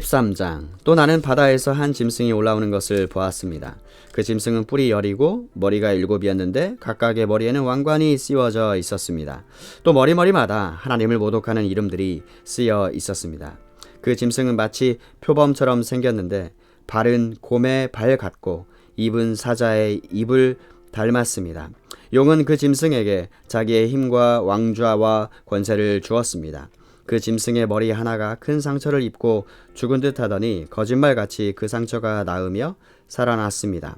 13장. 또 나는 바다에서 한 짐승이 올라오는 것을 보았습니다. 그 짐승은 뿔이 10이고 머리가 7이었는데 각각의 머리에는 왕관이 씌워져 있었습니다. 또 머리마다 하나님을 모독하는 이름들이 쓰여 있었습니다. 그 짐승은 마치 표범처럼 생겼는데 발은 곰의 발 같고 입은 사자의 입을 닮았습니다. 용은 그 짐승에게 자기의 힘과 왕좌와 권세를 주었습니다. 그 짐승의 머리 하나가 큰 상처를 입고 죽은 듯 하더니 거짓말같이 그 상처가 나으며 살아났습니다.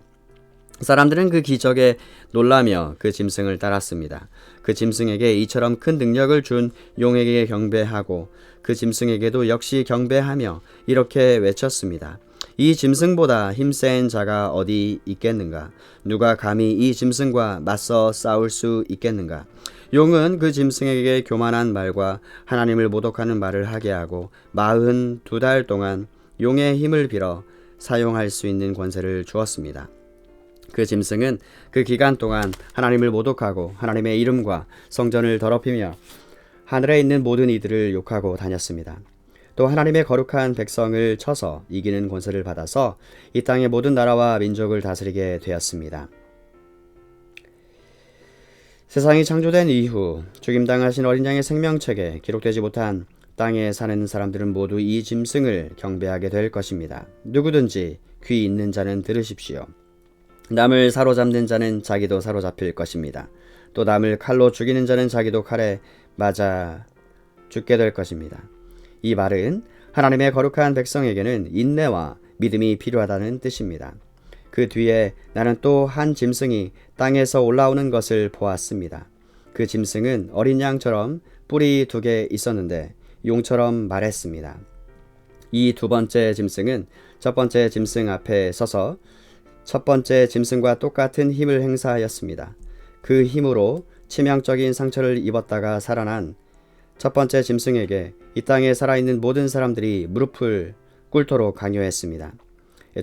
사람들은 그 기적에 놀라며 그 짐승을 따랐습니다. 그 짐승에게 이처럼 큰 능력을 준 용에게 경배하고 그 짐승에게도 역시 경배하며 이렇게 외쳤습니다. 이 짐승보다 힘센 자가 어디 있겠는가? 누가 감히 이 짐승과 맞서 싸울 수 있겠는가? 용은 그 짐승에게 교만한 말과 하나님을 모독하는 말을 하게 하고 42달 동안 용의 힘을 빌어 사용할 수 있는 권세를 주었습니다. 그 짐승은 그 기간 동안 하나님을 모독하고 하나님의 이름과 성전을 더럽히며 하늘에 있는 모든 이들을 욕하고 다녔습니다. 또 하나님의 거룩한 백성을 쳐서 이기는 권세를 받아서 이 땅의 모든 나라와 민족을 다스리게 되었습니다. 세상이 창조된 이후 죽임당하신 어린 양의 생명책에 기록되지 못한 땅에 사는 사람들은 모두 이 짐승을 경배하게 될 것입니다. 누구든지 귀 있는 자는 들으십시오. 남을 사로잡는 자는 자기도 사로잡힐 것입니다. 또 남을 칼로 죽이는 자는 자기도 칼에 맞아 죽게 될 것입니다. 이 말은 하나님의 거룩한 백성에게는 인내와 믿음이 필요하다는 뜻입니다. 그 뒤에 나는 또 한 짐승이 땅에서 올라오는 것을 보았습니다. 그 짐승은 어린 양처럼 뿔이 2개 있었는데 용처럼 말했습니다. 이 두 번째 짐승은 첫 번째 짐승 앞에 서서 첫 번째 짐승과 똑같은 힘을 행사하였습니다. 그 힘으로 치명적인 상처를 입었다가 살아난 첫 번째 짐승에게 이 땅에 살아있는 모든 사람들이 무릎을 꿇도록 강요했습니다.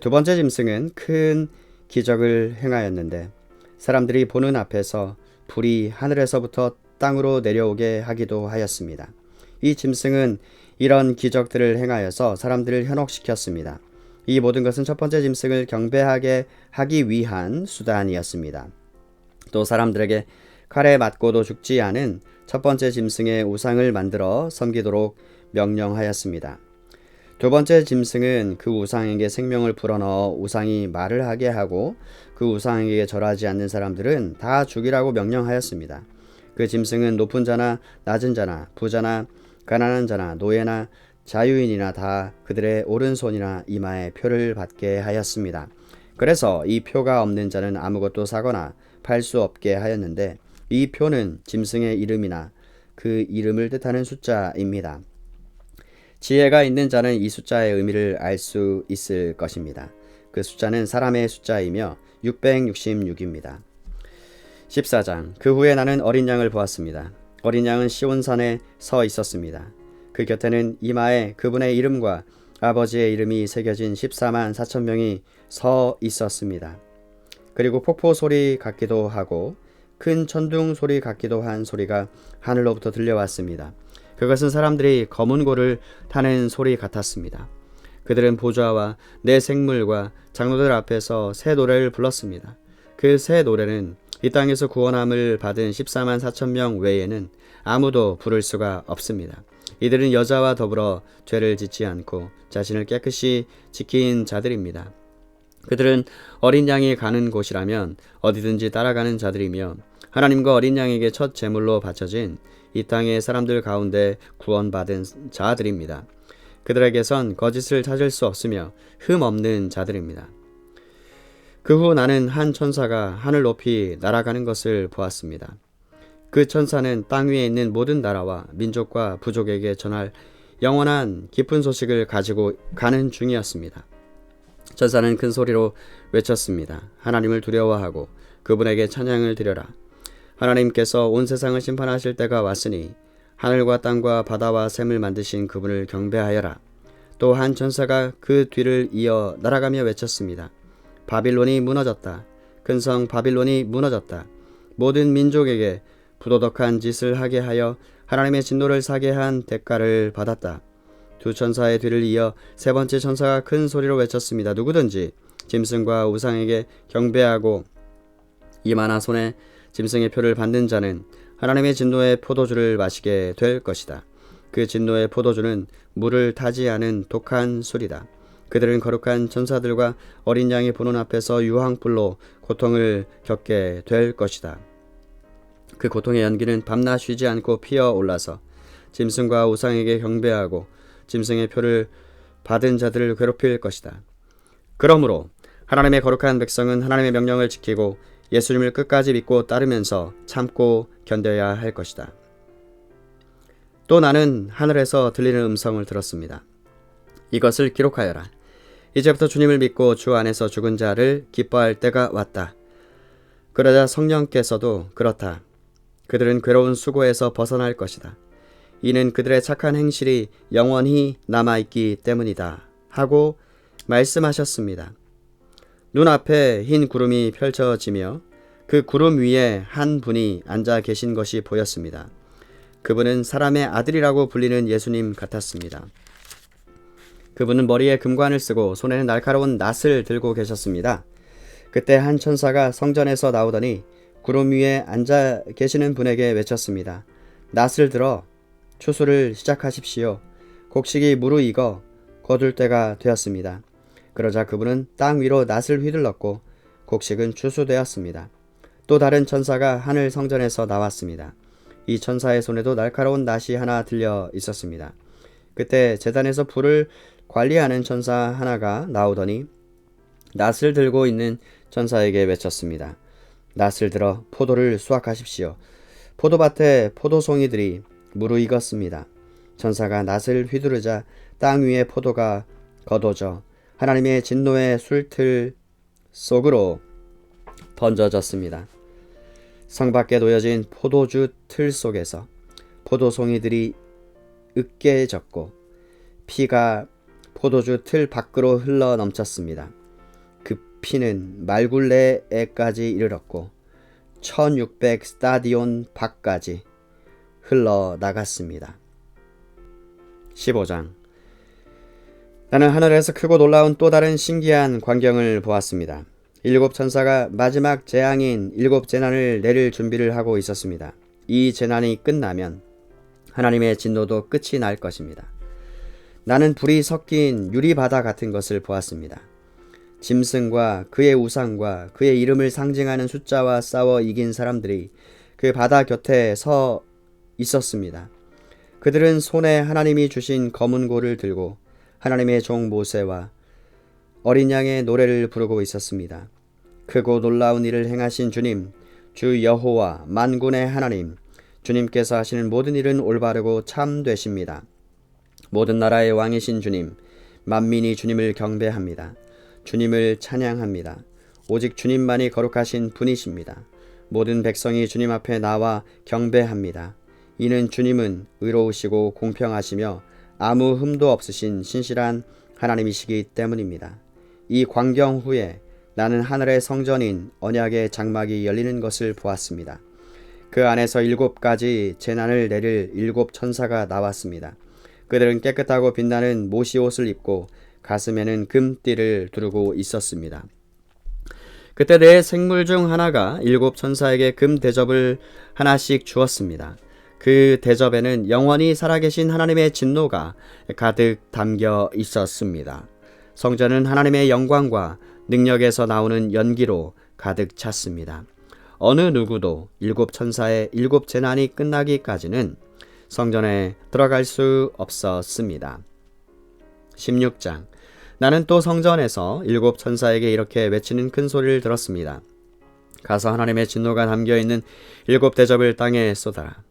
두 번째 짐승은 큰 기적을 행하였는데 사람들이 보는 앞에서 불이 하늘에서부터 땅으로 내려오게 하기도 하였습니다. 이 짐승은 이런 기적들을 행하여서 사람들을 현혹시켰습니다. 이 모든 것은 첫 번째 짐승을 경배하게 하기 위한 수단이었습니다. 또 사람들에게 칼에 맞고도 죽지 않은 첫 번째 짐승의 우상을 만들어 섬기도록 명령하였습니다. 두 번째 짐승은 그 우상에게 생명을 불어넣어 우상이 말을 하게 하고 그 우상에게 절하지 않는 사람들은 다 죽이라고 명령하였습니다. 그 짐승은 높은 자나 낮은 자나 부자나 가난한 자나 노예나 자유인이나 다 그들의 오른손이나 이마에 표를 받게 하였습니다. 그래서 이 표가 없는 자는 아무것도 사거나 팔 수 없게 하였는데 이 표는 짐승의 이름이나 그 이름을 뜻하는 숫자입니다. 지혜가 있는 자는 이 숫자의 의미를 알 수 있을 것입니다. 그 숫자는 사람의 숫자이며 666입니다. 14장. 그 후에 나는 어린 양을 보았습니다. 어린 양은 시온산에 서 있었습니다. 그 곁에는 이마에 그분의 이름과 아버지의 이름이 새겨진 14만 4천 명이 서 있었습니다. 그리고 폭포 소리 같기도 하고 큰 천둥 소리 같기도 한 소리가 하늘로부터 들려왔습니다. 그것은 사람들이 검은 고를 타는 소리 같았습니다. 그들은 보좌와 내 생물과 장로들 앞에서 새 노래를 불렀습니다. 그 새 노래는 이 땅에서 구원함을 받은 14만 4천 명 외에는 아무도 부를 수가 없습니다. 이들은 여자와 더불어 죄를 짓지 않고 자신을 깨끗이 지킨 자들입니다. 그들은 어린 양이 가는 곳이라면 어디든지 따라가는 자들이며 하나님과 어린 양에게 첫 제물로 바쳐진 이 땅의 사람들 가운데 구원받은 자들입니다. 그들에게선 거짓을 찾을 수 없으며 흠 없는 자들입니다. 그 후 나는 한 천사가 하늘 높이 날아가는 것을 보았습니다. 그 천사는 땅 위에 있는 모든 나라와 민족과 부족에게 전할 영원한 기쁜 소식을 가지고 가는 중이었습니다. 천사는 큰 소리로 외쳤습니다. 하나님을 두려워하고 그분에게 찬양을 드려라. 하나님께서 온 세상을 심판하실 때가 왔으니 하늘과 땅과 바다와 샘을 만드신 그분을 경배하여라. 또 한 천사가 그 뒤를 이어 날아가며 외쳤습니다. 바빌론이 무너졌다. 큰 성 바빌론이 무너졌다. 모든 민족에게 부도덕한 짓을 하게 하여 하나님의 진노를 사게 한 대가를 받았다. 두 천사의 뒤를 이어 세 번째 천사가 큰 소리로 외쳤습니다. 누구든지 짐승과 우상에게 경배하고 이마나 손에 짐승의 표를 받는 자는 하나님의 진노의 포도주를 마시게 될 것이다. 그 진노의 포도주는 물을 타지 않은 독한 술이다. 그들은 거룩한 천사들과 어린 양의 보는 앞에서 유황불로 고통을 겪게 될 것이다. 그 고통의 연기는 밤낮 쉬지 않고 피어올라서 짐승과 우상에게 경배하고 짐승의 표를 받은 자들을 괴롭힐 것이다. 그러므로 하나님의 거룩한 백성은 하나님의 명령을 지키고 예수님을 끝까지 믿고 따르면서 참고 견뎌야 할 것이다. 또 나는 하늘에서 들리는 음성을 들었습니다. 이것을 기록하여라. 이제부터 주님을 믿고 주 안에서 죽은 자를 기뻐할 때가 왔다. 그러자 성령께서도 그렇다. 그들은 괴로운 수고에서 벗어날 것이다. 이는 그들의 착한 행실이 영원히 남아있기 때문이다. 하고 말씀하셨습니다. 눈앞에 흰 구름이 펼쳐지며 그 구름 위에 한 분이 앉아 계신 것이 보였습니다. 그분은 사람의 아들이라고 불리는 예수님 같았습니다. 그분은 머리에 금관을 쓰고 손에는 날카로운 낫을 들고 계셨습니다. 그때 한 천사가 성전에서 나오더니 구름 위에 앉아 계시는 분에게 외쳤습니다. 낫을 들어 추수를 시작하십시오. 곡식이 무르익어 거둘 때가 되었습니다. 그러자 그분은 땅 위로 낫을 휘둘렀고 곡식은 추수되었습니다. 또 다른 천사가 하늘 성전에서 나왔습니다. 이 천사의 손에도 날카로운 낫이 하나 들려 있었습니다. 그때 제단에서 불을 관리하는 천사 하나가 나오더니 낫을 들고 있는 천사에게 외쳤습니다. 낫을 들어 포도를 수확하십시오. 포도밭에 포도송이들이 무르익었습니다. 천사가 낫을 휘두르자 땅 위에 포도가 걷어져 하나님의 진노의 술틀 속으로 던져졌습니다. 성 밖에 놓여진 포도주 틀 속에서 포도송이들이 으깨졌고 피가 포도주 틀 밖으로 흘러 넘쳤습니다. 그 피는 말굴레에까지 이르렀고 1600 스타디온 밖까지 흘러나갔습니다. 15장. 나는 하늘에서 크고 놀라운 또 다른 신기한 광경을 보았습니다. 7 천사가 마지막 재앙인 7 재난을 내릴 준비를 하고 있었습니다. 이 재난이 끝나면 하나님의 진노도 끝이 날 것입니다. 나는 불이 섞인 유리바다 같은 것을 보았습니다. 짐승과 그의 우상과 그의 이름을 상징하는 숫자와 싸워 이긴 사람들이 그 바다 곁에 서 있었습니다. 그들은 손에 하나님이 주신 검은 고를 들고 하나님의 종 모세와 어린 양의 노래를 부르고 있었습니다. 크고 놀라운 일을 행하신 주님, 주 여호와 만군의 하나님, 주님께서 하시는 모든 일은 올바르고 참 되십니다. 모든 나라의 왕이신 주님, 만민이 주님을 경배합니다. 주님을 찬양합니다. 오직 주님만이 거룩하신 분이십니다. 모든 백성이 주님 앞에 나와 경배합니다. 이는 주님은 의로우시고 공평하시며 아무 흠도 없으신 신실한 하나님이시기 때문입니다. 이 광경 후에 나는 하늘의 성전인 언약의 장막이 열리는 것을 보았습니다. 그 안에서 7가지 재난을 내릴 7 천사가 나왔습니다. 그들은 깨끗하고 빛나는 모시옷을 입고 가슴에는 금띠를 두르고 있었습니다. 그때 네 생물 중 하나가 7 천사에게 금 대접을 하나씩 주었습니다. 그 대접에는 영원히 살아계신 하나님의 진노가 가득 담겨 있었습니다. 성전은 하나님의 영광과 능력에서 나오는 연기로 가득 찼습니다. 어느 누구도 7 천사의 7 재난이 끝나기까지는 성전에 들어갈 수 없었습니다. 16장. 나는 또 성전에서 7 천사에게 이렇게 외치는 큰 소리를 들었습니다. 가서 하나님의 진노가 담겨있는 7 대접을 땅에 쏟아라.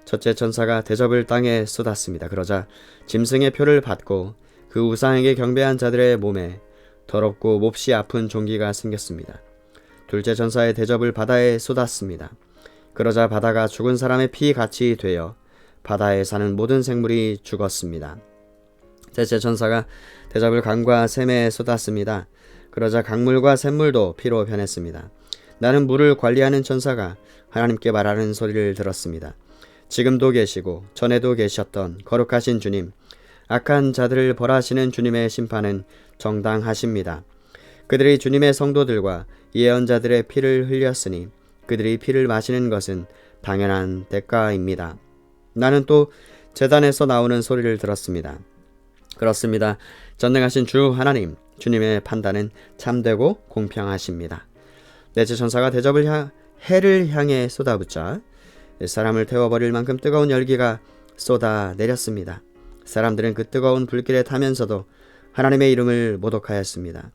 첫째 천사가 대접을 땅에 쏟았습니다. 그러자 짐승의 표를 받고 그 우상에게 경배한 자들의 몸에 더럽고 몹시 아픈 종기가 생겼습니다. 둘째 천사의 대접을 바다에 쏟았습니다. 그러자 바다가 죽은 사람의 피같이 되어 바다에 사는 모든 생물이 죽었습니다. 셋째 천사가 대접을 강과 샘에 쏟았습니다. 그러자 강물과 샘물도 피로 변했습니다. 나는 물을 관리하는 천사가 하나님께 말하는 소리를 들었습니다. 지금도 계시고 전에도 계셨던 거룩하신 주님, 악한 자들을 벌하시는 주님의 심판은 정당하십니다. 그들이 주님의 성도들과 예언자들의 피를 흘렸으니 그들이 피를 마시는 것은 당연한 대가입니다. 나는 또 제단에서 나오는 소리를 들었습니다. 그렇습니다. 전능하신 주 하나님, 주님의 판단은 참되고 공평하십니다. 넷째 천사가 대접을 해를 향해 쏟아붓자 사람을 태워버릴 만큼 뜨거운 열기가 쏟아내렸습니다. 사람들은 그 뜨거운 불길에 타면서도 하나님의 이름을 모독하였습니다.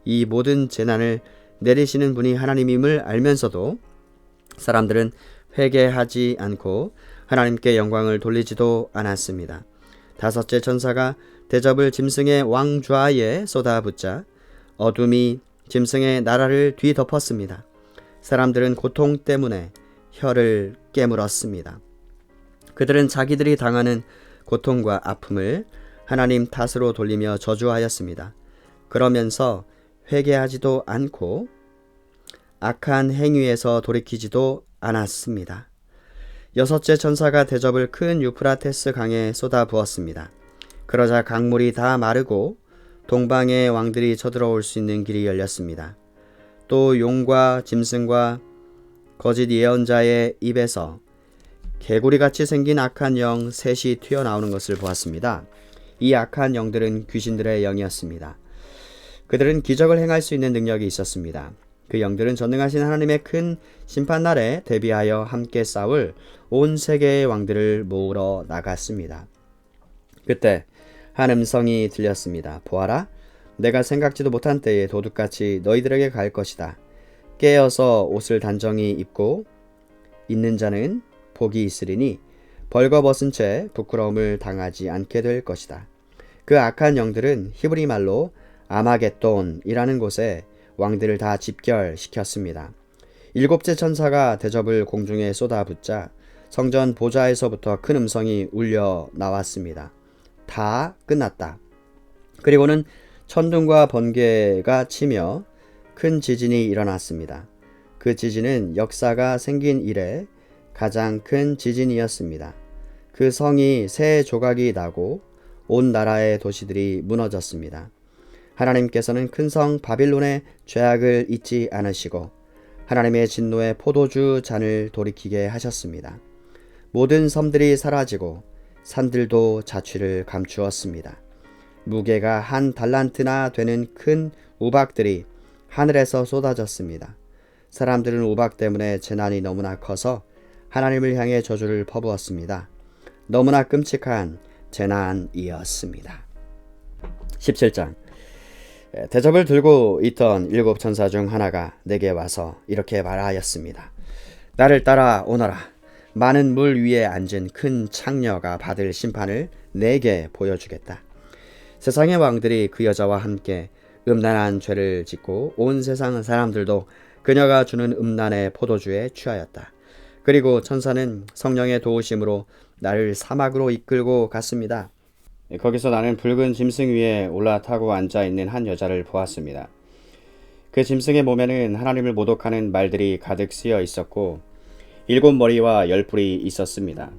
이 모든 재난을 내리시는 분이 하나님임을 알면서도 사람들은 회개하지 않고 하나님께 영광을 돌리지도 않았습니다. 다섯째 천사가 대접을 짐승의 왕좌에 쏟아붓자 어둠이 짐승의 나라를 뒤덮었습니다. 사람들은 고통 때문에 혀를 깨물었습니다. 그들은 자기들이 당하는 고통과 아픔을 하나님 탓으로 돌리며 저주하였습니다. 그러면서 회개하지도 않고 악한 행위에서 돌이키지도 않았습니다. 여섯째 천사가 대접을 큰 유프라테스 강에 쏟아부었습니다. 그러자 강물이 다 마르고 동방의 왕들이 쳐들어올 수 있는 길이 열렸습니다. 또 용과 짐승과 거짓 예언자의 입에서 개구리같이 생긴 악한 영 셋이 튀어나오는 것을 보았습니다. 이 악한 영들은 귀신들의 영이었습니다. 그들은 기적을 행할 수 있는 능력이 있었습니다. 그 영들은 전능하신 하나님의 큰 심판날에 대비하여 함께 싸울 온 세계의 왕들을 모으러 나갔습니다. 그때 한 음성이 들렸습니다. 보아라, 내가 생각지도 못한 때에 도둑같이 너희들에게 갈 것이다. 깨어서 옷을 단정히 입고 있는 자는 복이 있으리니 벌거벗은 채 부끄러움을 당하지 않게 될 것이다. 그 악한 영들은 히브리 말로 아마겟돈이라는 곳에 왕들을 다 집결시켰습니다. 일곱째 천사가 대접을 공중에 쏟아붓자 성전 보좌에서부터 큰 음성이 울려 나왔습니다. 다 끝났다. 그리고는 천둥과 번개가 치며 큰 지진이 일어났습니다. 그 지진은 역사가 생긴 이래 가장 큰 지진이었습니다. 그 성이 세 조각이 나고 온 나라의 도시들이 무너졌습니다. 하나님께서는 큰 성 바빌론의 죄악을 잊지 않으시고 하나님의 진노의 포도주 잔을 돌이키게 하셨습니다. 모든 섬들이 사라지고 산들도 자취를 감추었습니다. 무게가 한 달란트나 되는 큰 우박들이 하늘에서 쏟아졌습니다. 사람들은 우박 때문에 재난이 너무나 커서 하나님을 향해 저주를 퍼부었습니다. 너무나 끔찍한 재난이었습니다. 17장. 대접을 들고 있던 일곱 천사 중 하나가 내게 와서 이렇게 말하였습니다. 나를 따라 오너라. 많은 물 위에 앉은 큰 창녀가 받을 심판을 내게 보여주겠다. 세상의 왕들이 그 여자와 함께 음란한 죄를 짓고 온 세상 사람들도 그녀가 주는 음란의 포도주에 취하였다. 그리고 천사는 성령의 도우심으로 나를 사막으로 이끌고 갔습니다. 거기서 나는 붉은 짐승 위에 올라타고 앉아있는 한 여자를 보았습니다. 그 짐승의 몸에는 하나님을 모독하는 말들이 가득 쓰여 있었고 7머리와 10뿔이 있었습니다.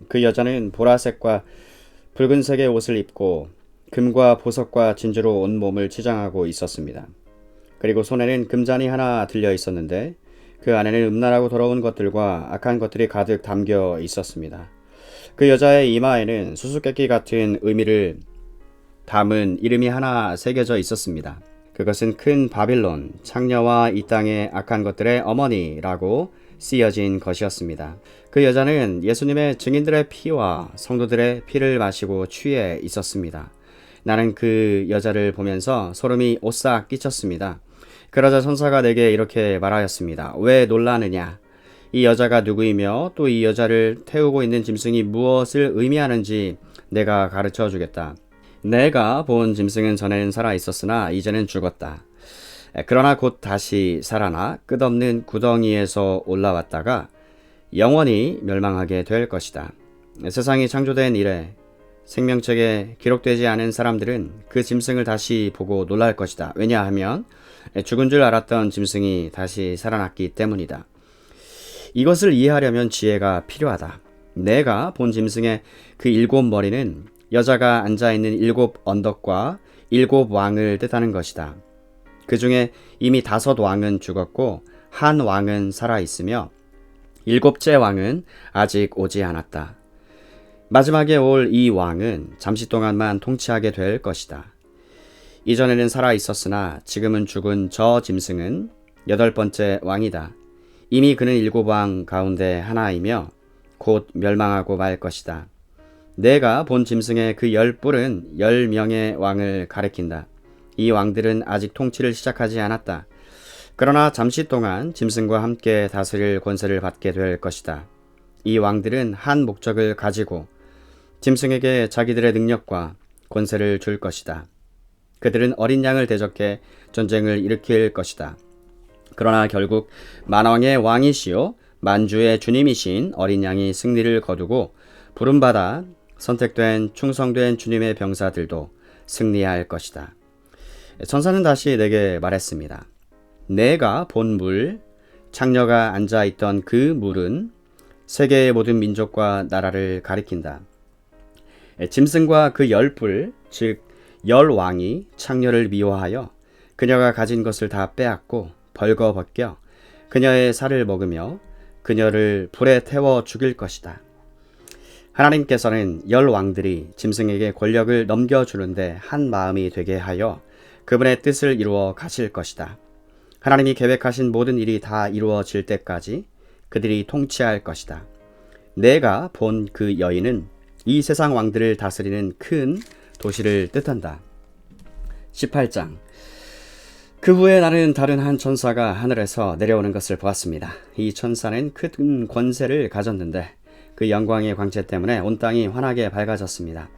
그 여자는 보라색과 붉은색의 옷을 입고 금과 보석과 진주로 온 몸을 치장하고 있었습니다. 그리고 손에는 금잔이 하나 들려 있었는데 그 안에는 음란하고 더러운 것들과 악한 것들이 가득 담겨 있었습니다. 그 여자의 이마에는 수수께끼 같은 의미를 담은 이름이 하나 새겨져 있었습니다. 그것은 큰 바빌론, 창녀와 이 땅의 악한 것들의 어머니라고 쓰여진 것이었습니다. 그 여자는 예수님의 증인들의 피와 성도들의 피를 마시고 취해 있었습니다. 나는 그 여자를 보면서 소름이 오싹 끼쳤습니다. 그러자 천사가 내게 이렇게 말하였습니다. 왜 놀라느냐? 이 여자가 누구이며 또 이 여자를 태우고 있는 짐승이 무엇을 의미하는지 내가 가르쳐 주겠다. 내가 본 짐승은 전에는 살아 있었으나 이제는 죽었다. 그러나 곧 다시 살아나 끝없는 구덩이에서 올라왔다가 영원히 멸망하게 될 것이다. 세상이 창조된 이래 생명책에 기록되지 않은 사람들은 그 짐승을 다시 보고 놀랄 것이다. 왜냐하면 죽은 줄 알았던 짐승이 다시 살아났기 때문이다. 이것을 이해하려면 지혜가 필요하다. 내가 본 짐승의 그 7머리는 여자가 앉아있는 7 언덕과 7 왕을 뜻하는 것이다. 그 중에 이미 5 왕은 죽었고 한 왕은 살아있으며 7째 왕은 아직 오지 않았다. 마지막에 올 이 왕은 잠시 동안만 통치하게 될 것이다. 이전에는 살아있었으나 지금은 죽은 저 짐승은 8번째 왕이다. 이미 그는 7 왕 가운데 하나이며 곧 멸망하고 말 것이다. 내가 본 짐승의 그 10뿔은 10명의 왕을 가리킨다. 이 왕들은 아직 통치를 시작하지 않았다. 그러나 잠시 동안 짐승과 함께 다스릴 권세를 받게 될 것이다. 이 왕들은 한 목적을 가지고 짐승에게 자기들의 능력과 권세를 줄 것이다. 그들은 어린 양을 대적해 전쟁을 일으킬 것이다. 그러나 결국 만왕의 왕이시요 만주의 주님이신 어린 양이 승리를 거두고 부름받아 선택된 충성된 주님의 병사들도 승리할 것이다. 천사는 다시 내게 말했습니다. 내가 본 물, 창녀가 앉아있던 그 물은 세계의 모든 민족과 나라를 가리킨다. 짐승과 그 10뿔, 즉 10왕이 창녀를 미워하여 그녀가 가진 것을 다 빼앗고 벌거벗겨 그녀의 살을 먹으며 그녀를 불에 태워 죽일 것이다. 하나님께서는 10왕들이 짐승에게 권력을 넘겨주는데 한 마음이 되게 하여 그분의 뜻을 이루어 가실 것이다. 하나님이 계획하신 모든 일이 다 이루어질 때까지 그들이 통치할 것이다. 내가 본 그 여인은 이 세상 왕들을 다스리는 큰 도시를 뜻한다. 18장. 그 후에 나는 다른 한 천사가 하늘에서 내려오는 것을 보았습니다. 이 천사는 큰 권세를 가졌는데 그 영광의 광채 때문에 온 땅이 환하게 밝아졌습니다.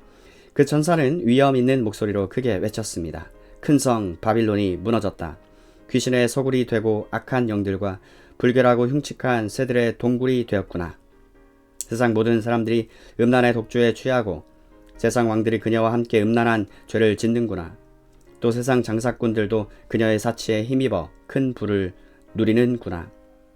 그 천사는 위엄 있는 목소리로 크게 외쳤습니다. 큰 성 바빌론이 무너졌다. 귀신의 소굴이 되고 악한 영들과 불결하고 흉측한 새들의 동굴이 되었구나. 세상 모든 사람들이 음란의 독주에 취하고 세상 왕들이 그녀와 함께 음란한 죄를 짓는구나. 또 세상 장사꾼들도 그녀의 사치에 힘입어 큰 부를 누리는구나.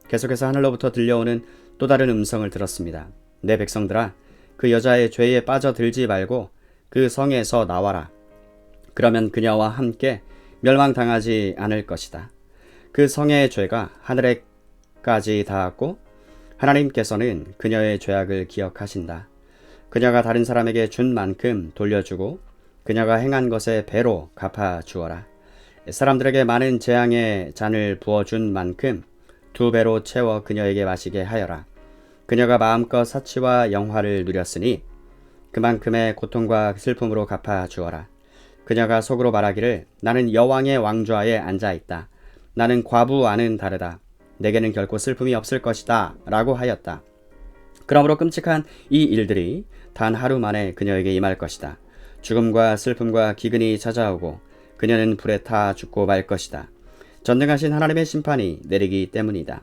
계속해서 하늘로부터 들려오는 또 다른 음성을 들었습니다. 내 백성들아, 그 여자의 죄에 빠져들지 말고 그 성에서 나와라. 그러면 그녀와 함께 멸망당하지 않을 것이다. 그 성의 죄가 하늘에까지 닿았고 하나님께서는 그녀의 죄악을 기억하신다. 그녀가 다른 사람에게 준 만큼 돌려주고 그녀가 행한 것에 배로 갚아주어라. 사람들에게 많은 재앙의 잔을 부어준 만큼 2배로 채워 그녀에게 마시게 하여라. 그녀가 마음껏 사치와 영화를 누렸으니 그만큼의 고통과 슬픔으로 갚아주어라. 그녀가 속으로 말하기를 나는 여왕의 왕좌에 앉아있다. 나는 과부와는 다르다. 내게는 결코 슬픔이 없을 것이다. 라고 하였다. 그러므로 끔찍한 이 일들이 단 하루 만에 그녀에게 임할 것이다. 죽음과 슬픔과 기근이 찾아오고 그녀는 불에 타 죽고 말 것이다. 전능하신 하나님의 심판이 내리기 때문이다.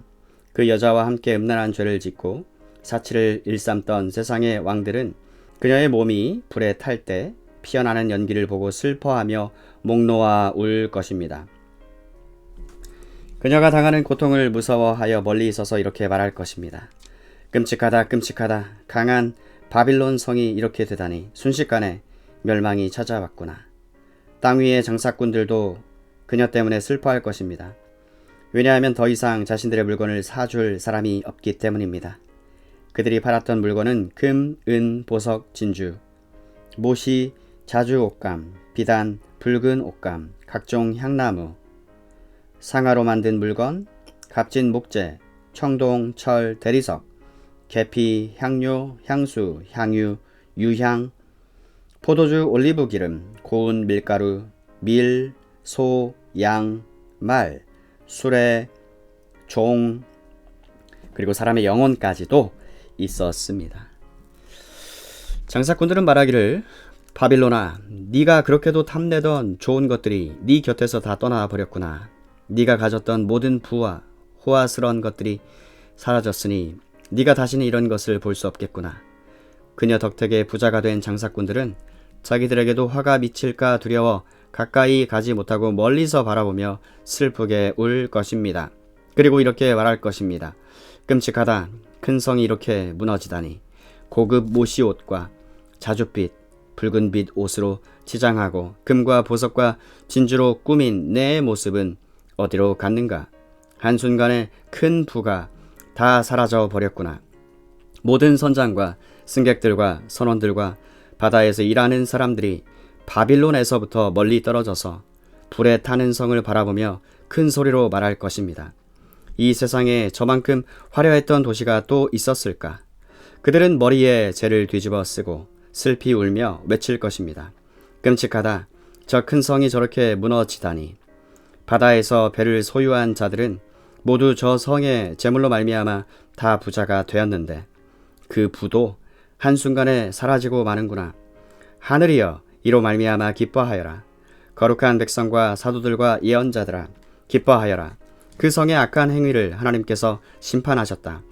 그 여자와 함께 음란한 죄를 짓고 사치를 일삼던 세상의 왕들은 그녀의 몸이 불에 탈 때 피어나는 연기를 보고 슬퍼하며 목 놓아 울 것입니다. 그녀가 당하는 고통을 무서워하여 멀리 있어서 이렇게 말할 것입니다. 끔찍하다, 끔찍하다. 강한 바빌론 성이 이렇게 되다니. 순식간에 멸망이 찾아왔구나. 땅 위의 장사꾼들도 그녀 때문에 슬퍼할 것입니다. 왜냐하면 더 이상 자신들의 물건을 사줄 사람이 없기 때문입니다. 그들이 팔았던 물건은 금, 은, 보석, 진주, 못이, 자주 옷감, 비단, 붉은 옷감, 각종 향나무, 상아로 만든 물건, 값진 목재, 청동, 철, 대리석, 계피, 향료, 향수, 향유, 유향, 포도주, 올리브 기름, 고운 밀가루, 밀, 소, 양, 말, 수레, 종, 그리고 사람의 영혼까지도 있었습니다. 장사꾼들은 말하기를 바빌론아, 네가 그렇게도 탐내던 좋은 것들이 네 곁에서 다 떠나버렸구나. 네가 가졌던 모든 부와 호화스러운 것들이 사라졌으니 네가 다시는 이런 것을 볼 수 없겠구나. 그녀 덕택에 부자가 된 장사꾼들은 자기들에게도 화가 미칠까 두려워 가까이 가지 못하고 멀리서 바라보며 슬프게 울 것입니다. 그리고 이렇게 말할 것입니다. 끔찍하다. 큰 성이 이렇게 무너지다니. 고급 모시옷과 자줏빛, 붉은빛 옷으로 치장하고 금과 보석과 진주로 꾸민 내 모습은 어디로 갔는가? 한순간에 큰 부가 다 사라져 버렸구나. 모든 선장과 승객들과 선원들과 바다에서 일하는 사람들이 바빌론에서부터 멀리 떨어져서 불에 타는 성을 바라보며 큰 소리로 말할 것입니다. 이 세상에 저만큼 화려했던 도시가 또 있었을까? 그들은 머리에 재를 뒤집어 쓰고 슬피 울며 외칠 것입니다. 끔찍하다. 저 큰 성이 저렇게 무너지다니. 바다에서 배를 소유한 자들은 모두 저 성의 재물로 말미암아 다 부자가 되었는데 그 부도 한순간에 사라지고 마는구나. 하늘이여 이로 말미암아 기뻐하여라. 거룩한 백성과 사도들과 예언자들아 기뻐하여라. 그 성의 악한 행위를 하나님께서 심판하셨다.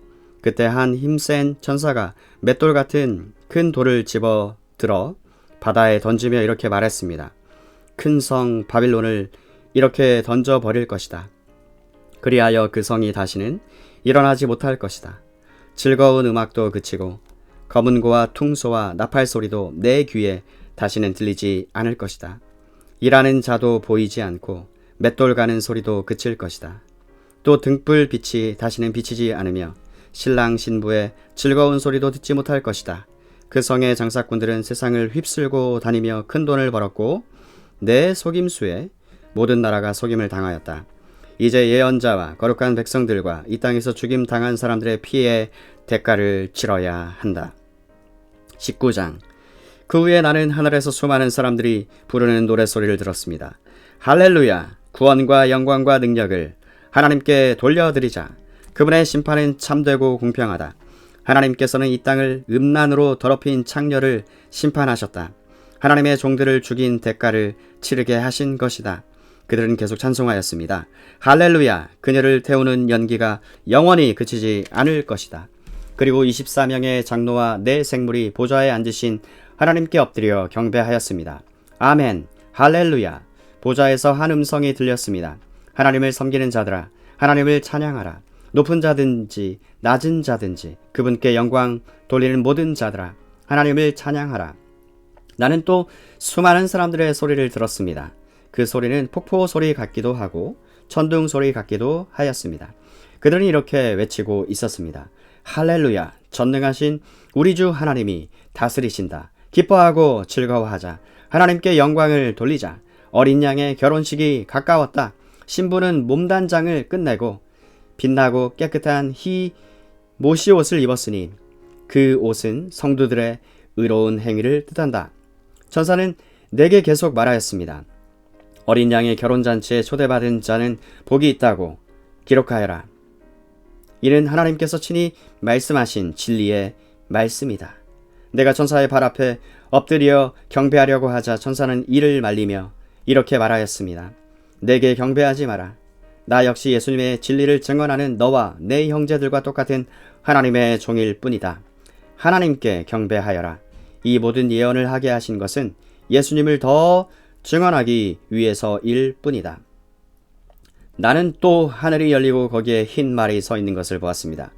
그때 한 힘센 천사가 맷돌 같은 큰 돌을 집어들어 바다에 던지며 이렇게 말했습니다. 큰 성 바빌론을 이렇게 던져버릴 것이다. 그리하여 그 성이 다시는 일어나지 못할 것이다. 즐거운 음악도 그치고 검은고와 퉁소와 나팔 소리도 내 귀에 다시는 들리지 않을 것이다. 일하는 자도 보이지 않고 맷돌 가는 소리도 그칠 것이다. 또 등불 빛이 다시는 비치지 않으며 신랑 신부의 즐거운 소리도 듣지 못할 것이다. 그 성의 장사꾼들은 세상을 휩쓸고 다니며 큰 돈을 벌었고 내 속임수에 모든 나라가 속임을 당하였다. 이제 예언자와 거룩한 백성들과 이 땅에서 죽임 당한 사람들의 피해의 대가를 치러야 한다. 19장. 그 후에 나는 하늘에서 수많은 사람들이 부르는 노랫소리를 들었습니다. 할렐루야! 구원과 영광과 능력을 하나님께 돌려드리자. 그분의 심판은 참되고 공평하다. 하나님께서는 이 땅을 음란으로 더럽힌 창녀를 심판하셨다. 하나님의 종들을 죽인 대가를 치르게 하신 것이다. 그들은 계속 찬송하였습니다. 할렐루야! 그녀를 태우는 연기가 영원히 그치지 않을 것이다. 그리고 24명의 장로와 네 생물이 보좌에 앉으신 하나님께 엎드려 경배하였습니다. 아멘! 할렐루야! 보좌에서 한 음성이 들렸습니다. 하나님을 섬기는 자들아, 하나님을 찬양하라. 높은 자든지 낮은 자든지 그분께 영광 돌리는 모든 자들아, 하나님을 찬양하라. 나는 또 수많은 사람들의 소리를 들었습니다. 그 소리는 폭포 소리 같기도 하고 천둥 소리 같기도 하였습니다. 그들은 이렇게 외치고 있었습니다. 할렐루야! 전능하신 우리 주 하나님이 다스리신다. 기뻐하고 즐거워하자. 하나님께 영광을 돌리자. 어린 양의 결혼식이 가까웠다. 신부는 몸단장을 끝내고 빛나고 깨끗한 희 모시옷을 입었으니 그 옷은 성도들의 의로운 행위를 뜻한다. 천사는 내게 계속 말하였습니다. 어린 양의 결혼잔치에 초대받은 자는 복이 있다고 기록하여라. 이는 하나님께서 친히 말씀하신 진리의 말씀이다. 내가 천사의 발 앞에 엎드려 경배하려고 하자 천사는 이를 말리며 이렇게 말하였습니다. 내게 경배하지 마라. 나 역시 예수님의 진리를 증언하는 너와 내 형제들과 똑같은 하나님의 종일 뿐이다. 하나님께 경배하여라. 이 모든 예언을 하게 하신 것은 예수님을 더 증언하기 위해서일 뿐이다. 나는 또 하늘이 열리고 거기에 흰 말이 서 있는 것을 보았습니다.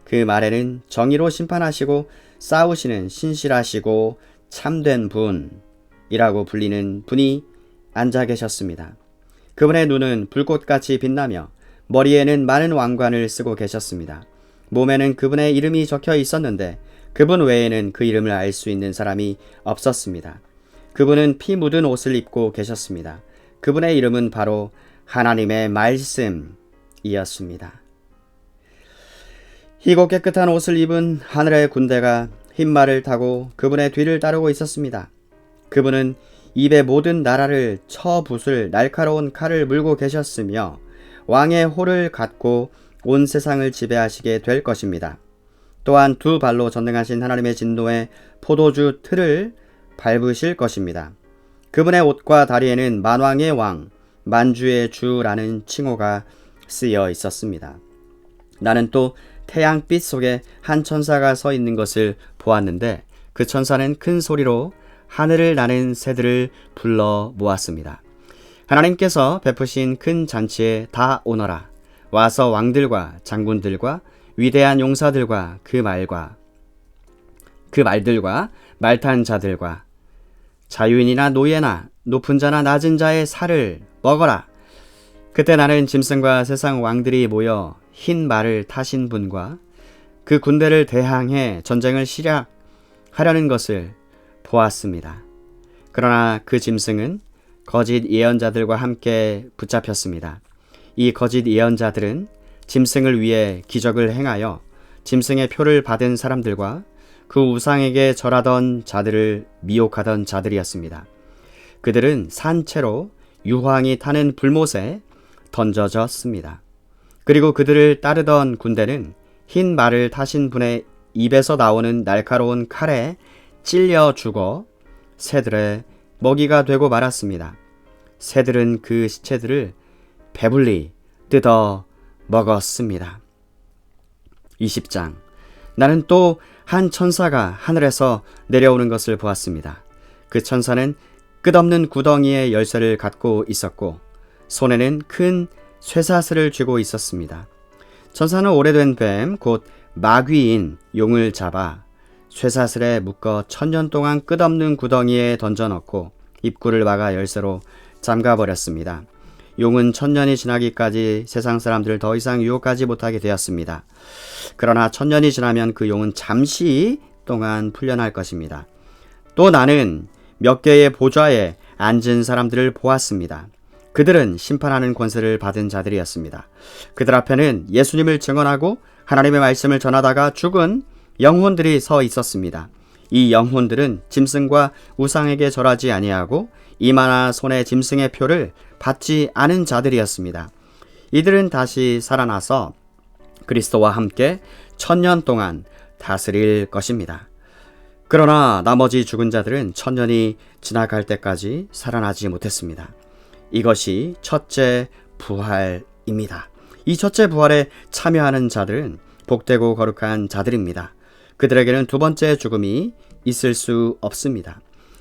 그 말에는 정의로 심판하시고 싸우시는 신실하시고 참된 분이라고 불리는 분이 앉아 계셨습니다. 그분의 눈은 불꽃같이 빛나며 머리에는 많은 왕관을 쓰고 계셨습니다. 몸에는 그분의 이름이 적혀 있었는데 그분 외에는 그 이름을 알 수 있는 사람이 없었습니다. 그분은 피 묻은 옷을 입고 계셨습니다. 그분의 이름은 바로 하나님의 말씀이었습니다. 희고 깨끗한 옷을 입은 하늘의 군대가 흰 말을 타고 그분의 뒤를 따르고 있었습니다. 그분은 입에 모든 나라를 쳐 부술 날카로운 칼을 물고 계셨으며 왕의 호를 갖고 온 세상을 지배하시게 될 것입니다. 또한 두 발로 전능하신 하나님의 진노의 포도주 틀을 밟으실 것입니다. 그분의 옷과 다리에는 만왕의 왕, 만주의 주라는 칭호가 쓰여 있었습니다. 나는 또 태양빛 속에 한 천사가 서 있는 것을 보았는데 그 천사는 큰 소리로 하늘을 나는 새들을 불러 모았습니다. 하나님께서 베푸신 큰 잔치에 다 오너라. 와서 왕들과 장군들과 위대한 용사들과 그 말들과 말탄 자들과 자유인이나 노예나 높은 자나 낮은 자의 살을 먹어라. 그때 나는 짐승과 세상 왕들이 모여 흰 말을 타신 분과 그 군대를 대항해 전쟁을 시작하려는 것을 보았습니다. 그러나 그 짐승은 거짓 예언자들과 함께 붙잡혔습니다. 이 거짓 예언자들은 짐승을 위해 기적을 행하여 짐승의 표를 받은 사람들과 그 우상에게 절하던 자들을 미혹하던 자들이었습니다. 그들은 산채로 유황이 타는 불못에 던져졌습니다. 그리고 그들을 따르던 군대는 흰 말을 타신 분의 입에서 나오는 날카로운 칼에 찔려 죽어 새들의 먹이가 되고 말았습니다. 새들은 그 시체들을 배불리 뜯어 먹었습니다. 20장. 나는 또 한 천사가 하늘에서 내려오는 것을 보았습니다. 그 천사는 끝없는 구덩이의 열쇠를 갖고 있었고 손에는 큰 쇠사슬을 쥐고 있었습니다. 천사는 오래된 뱀 곧 마귀인 용을 잡아 쇠사슬에 묶어 1000년 동안 끝없는 구덩이에 던져넣고 입구를 막아 열쇠로 잠가버렸습니다. 용은 1000년이 지나기까지 세상 사람들을 더 이상 유혹하지 못하게 되었습니다. 그러나 1000년이 지나면 그 용은 잠시 동안 풀려날 것입니다. 또 나는 몇 개의 보좌에 앉은 사람들을 보았습니다. 그들은 심판하는 권세를 받은 자들이었습니다. 그들 앞에는 예수님을 증언하고 하나님의 말씀을 전하다가 죽은 영혼들이 서 있었습니다. 이 영혼들은 짐승과 우상에게 절하지 아니하고 이마나 손에 짐승의 표를 받지 않은 자들이었습니다. 이들은 다시 살아나서 그리스도와 함께 1000년 동안 다스릴 것입니다. 그러나 나머지 죽은 자들은 1000년이 지나갈 때까지 살아나지 못했습니다. 이것이 첫째 부활입니다. 이 첫째 부활에 참여하는 자들은 복되고 거룩한 자들입니다. 그들에게는 두 번째 죽음이 있을 수 없습니다.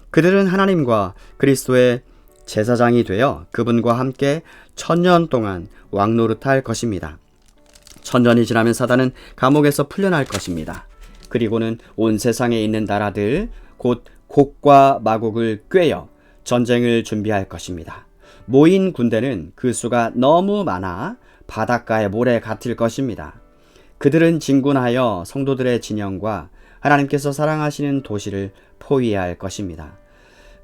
그들은 하나님과 그리스도의 제사장이 되어 그분과 함께 1000년 동안 왕노릇할 것입니다. 1000년이 지나면 사단은 감옥에서 풀려날 것입니다. 그리고는 온 세상에 있는 나라들 곧 곡과 마곡을 꿰어 전쟁을 준비할 것입니다. 모인 군대는 그 수가 너무 많아 바닷가의 모래 같을 것입니다. 그들은 진군하여 성도들의 진영과 하나님께서 사랑하시는 도시를 포위할 것입니다.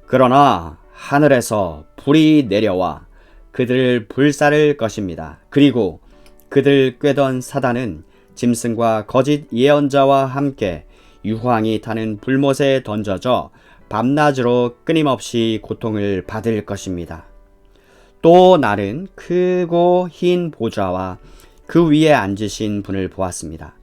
그러나 하늘에서 불이 내려와 그들을 불사를 것입니다. 그리고 그들 꿰던 사단은 짐승과 거짓 예언자와 함께 유황이 타는 불못에 던져져 밤낮으로 끊임없이 고통을 받을 것입니다. 또 나는 크고 흰 보좌와 그 위에 앉으신 분을 보았습니다.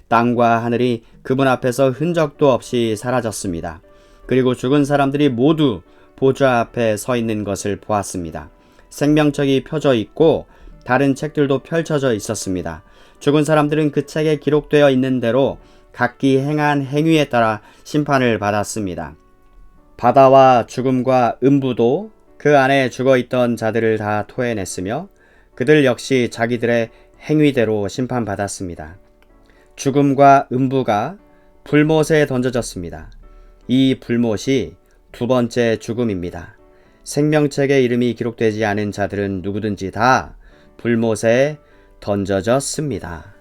땅과 하늘이 그분 앞에서 흔적도 없이 사라졌습니다. 그리고 죽은 사람들이 모두 보좌 앞에 서 있는 것을 보았습니다. 생명책이 펴져 있고 다른 책들도 펼쳐져 있었습니다. 죽은 사람들은 그 책에 기록되어 있는 대로 각기 행한 행위에 따라 심판을 받았습니다. 바다와 죽음과 음부도 그 안에 죽어있던 자들을 다 토해냈으며 그들 역시 자기들의 행위대로 심판받았습니다. 죽음과 음부가 불못에 던져졌습니다. 이 불못이 두 번째 죽음입니다. 생명책에 이름이 기록되지 않은 자들은 누구든지 다 불못에 던져졌습니다.